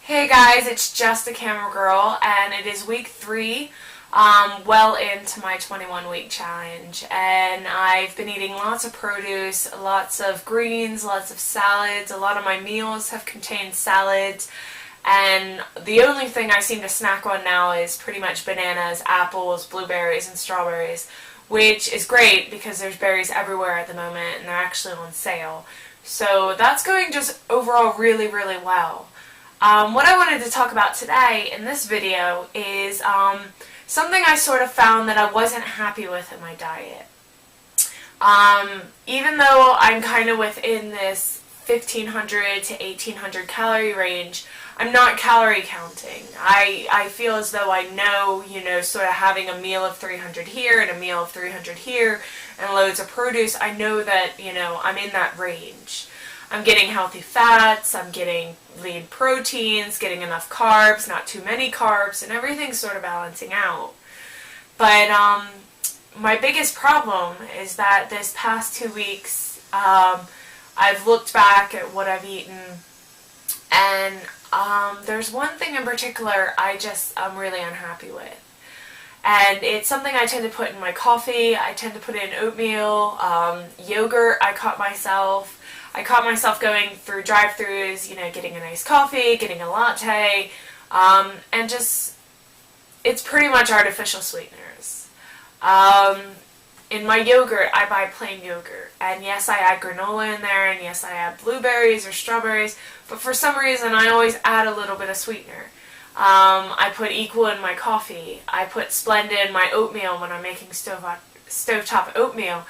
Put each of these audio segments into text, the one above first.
Hey guys, it's just a camera girl, and it is week 3, well into my 21-week challenge, and I've been eating lots of produce, lots of greens, lots of salads. A lot of my meals have contained salads, and the only thing I seem to snack on now is pretty much bananas, apples, blueberries, and strawberries, which is great because there's berries everywhere at the moment, and they're actually on sale. So that's going just overall really, really well. What I wanted to talk about today in this video is something I sort of found that I wasn't happy with in my diet. Even though I'm kind of within this 1500 to 1800 calorie range, I'm not calorie counting. I feel as though I know, sort of having a meal of 300 here and a meal of 300 here and loads of produce, I know that, I'm in that range. I'm getting healthy fats, I'm getting lean proteins, getting enough carbs, not too many carbs, and everything's sort of balancing out. But my biggest problem is that this past 2 weeks, I've looked back at what I've eaten, and there's one thing in particular I'm really unhappy with. And it's something I tend to put in my coffee. I tend to put in oatmeal, yogurt. I caught myself going through drive-thrus, getting a nice coffee, getting a latte, and just, it's pretty much artificial sweeteners. In my yogurt, I buy plain yogurt, and yes, I add granola in there, and yes, I add blueberries or strawberries, but for some reason, I always add a little bit of sweetener. I put Equal in my coffee. I put Splenda in my oatmeal when I'm making stovetop oatmeal.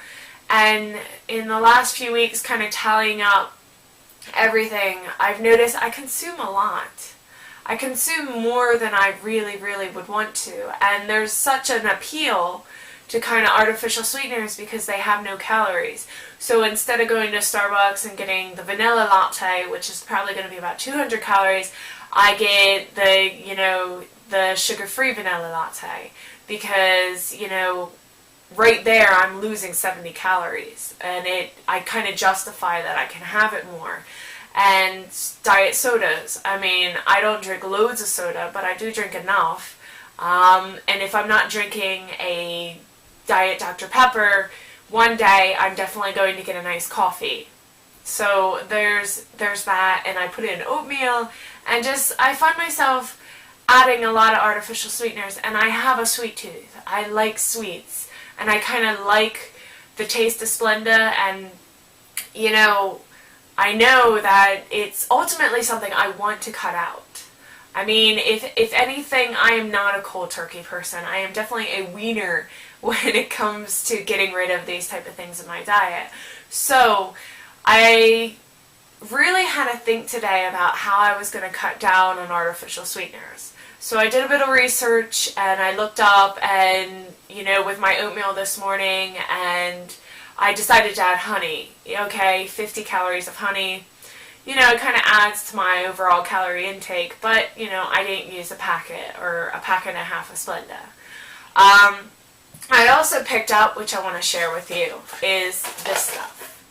And in the last few weeks, kind of tallying up everything, I've noticed I consume a lot. I consume more than I really, really would want to. And there's such an appeal to kind of artificial sweeteners because they have no calories. So instead of going to Starbucks and getting the vanilla latte, which is probably going to be about 200 calories, I get the sugar-free vanilla latte because, right there I'm losing 70 calories, and I kind of justify that I can have it more. And diet sodas, I don't drink loads of soda, but I do drink enough, and if I'm not drinking a Diet Dr. Pepper, one day I'm definitely going to get a nice coffee. So there's that, and I put in oatmeal, and I find myself adding a lot of artificial sweeteners, and I have a sweet tooth. I like sweets. And I kind of like the taste of Splenda, and, I know that it's ultimately something I want to cut out. If anything, I am not a cold turkey person. I am definitely a wiener when it comes to getting rid of these type of things in my diet. So, I really had to think today about how I was going to cut down on artificial sweeteners. So I did a bit of research, and I looked up, and, with my oatmeal this morning, and I decided to add honey. Okay, 50 calories of honey. It kind of adds to my overall calorie intake, but, I didn't use a packet or a packet and a half of Splenda. I also picked up, which I want to share with you, is this stuff.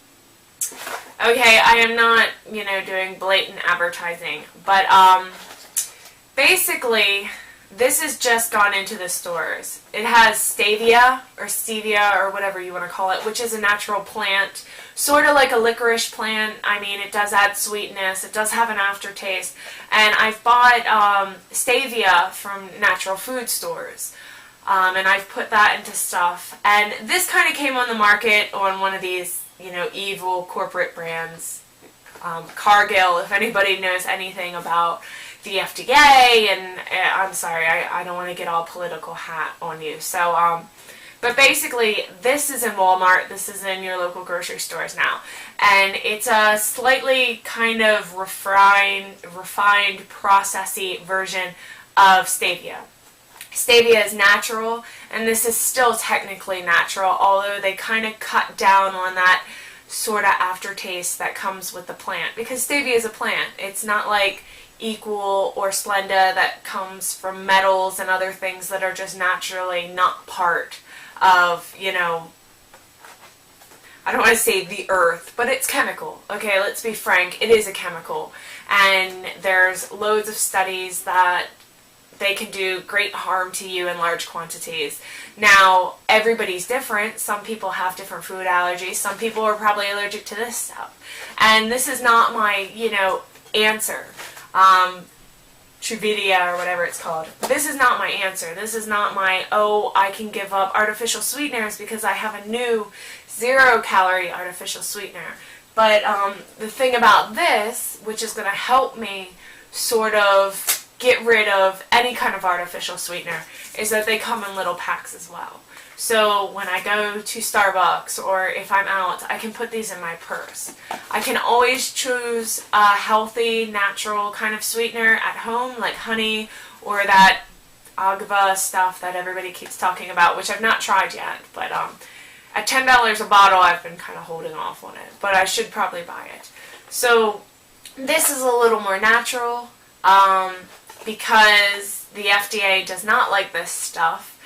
Okay, I am not, doing blatant advertising, but, basically, this has just gone into the stores. It has stevia or whatever you want to call it, which is a natural plant, sort of like a licorice plant. It does add sweetness. It does have an aftertaste. And I've bought stevia from natural food stores, and I've put that into stuff. And this kind of came on the market on one of these, evil corporate brands, Cargill, if anybody knows anything about the FDA, and I'm sorry, I don't want to get all political hat on you. So, but basically, this is in Walmart, this is in your local grocery stores now, and it's a slightly kind of refined, processy version of stevia. Stevia is natural, and this is still technically natural, although they kind of cut down on that sort of aftertaste that comes with the plant, because stevia is a plant. It's not like Equal or Splenda that comes from metals and other things that are just naturally not part of, I don't want to say the earth, but it's chemical. Okay, let's be frank, it is a chemical. and there's loads of studies that they can do great harm to you in large quantities. Now, everybody's different. Some people have different food allergies. Some people are probably allergic to this stuff. And this is not my, answer. Truvidia or whatever it's called. This is not my answer. This is not my, I can give up artificial sweeteners because I have a new 0-calorie artificial sweetener. But the thing about this, which is going to help me sort of get rid of any kind of artificial sweetener, is that they come in little packs as well. So when I go to Starbucks or if I'm out, I can put these in my purse. I can always choose a healthy, natural kind of sweetener at home, like honey or that agave stuff that everybody keeps talking about, which I've not tried yet. But at $10 a bottle, I've been kind of holding off on it. But I should probably buy it. So this is a little more natural. Because the FDA does not like this stuff.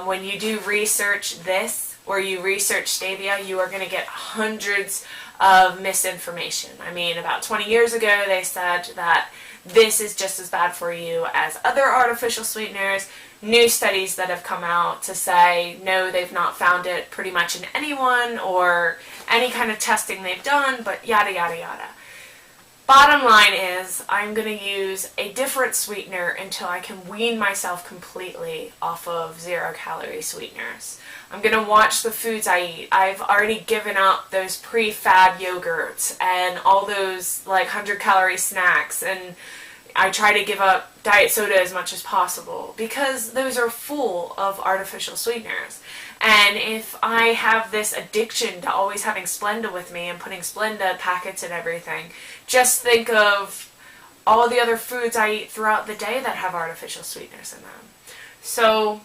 When you do research this or you research stevia, you are going to get hundreds of misinformation. I mean, about 20 years ago, they said that this is just as bad for you as other artificial sweeteners. New studies that have come out to say, no, they've not found it pretty much in anyone or any kind of testing they've done, but yada, yada, yada. Bottom line is, I'm going to use a different sweetener until I can wean myself completely off of 0-calorie sweeteners. I'm going to watch the foods I eat. I've already given up those pre-fad yogurts and all those like 100-calorie snacks, and I try to give up diet soda as much as possible because those are full of artificial sweeteners. And if I have this addiction to always having Splenda with me and putting Splenda packets and everything, just think of all the other foods I eat throughout the day that have artificial sweeteners in them. So,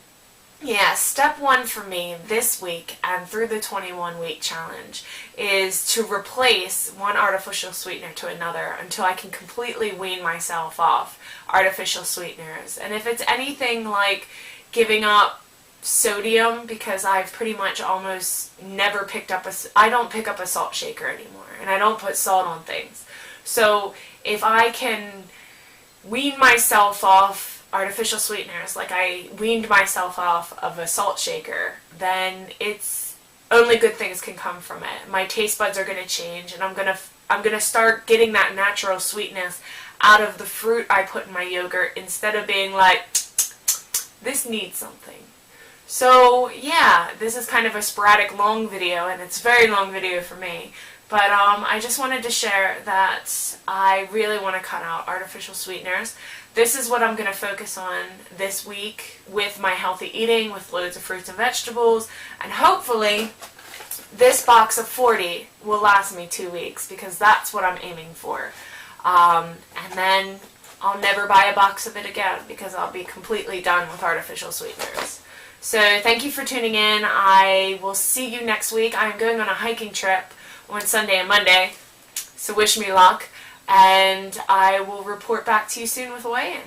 yeah, step one for me this week and through the 21-week challenge is to replace one artificial sweetener to another until I can completely wean myself off artificial sweeteners. And if it's anything like giving up sodium, because I've pretty much almost never picked up I don't pick up a salt shaker anymore, and I don't put salt on things. So if I can wean myself off artificial sweeteners like I weaned myself off of a salt shaker, then it's only good things can come from it. My taste buds are going to change, and I'm going to start getting that natural sweetness out of the fruit I put in my yogurt instead of being like, this needs something. So yeah, this is kind of a sporadic long video, and it's a very long video for me. But I just wanted to share that I really want to cut out artificial sweeteners. This is what I'm going to focus on this week with my healthy eating, with loads of fruits and vegetables, and hopefully this box of 40 will last me 2 weeks, because that's what I'm aiming for. And then I'll never buy a box of it again, because I'll be completely done with artificial sweeteners. So thank you for tuning in. I will see you next week. I'm going on a hiking trip on Sunday and Monday, so wish me luck, and I will report back to you soon with a weigh-in.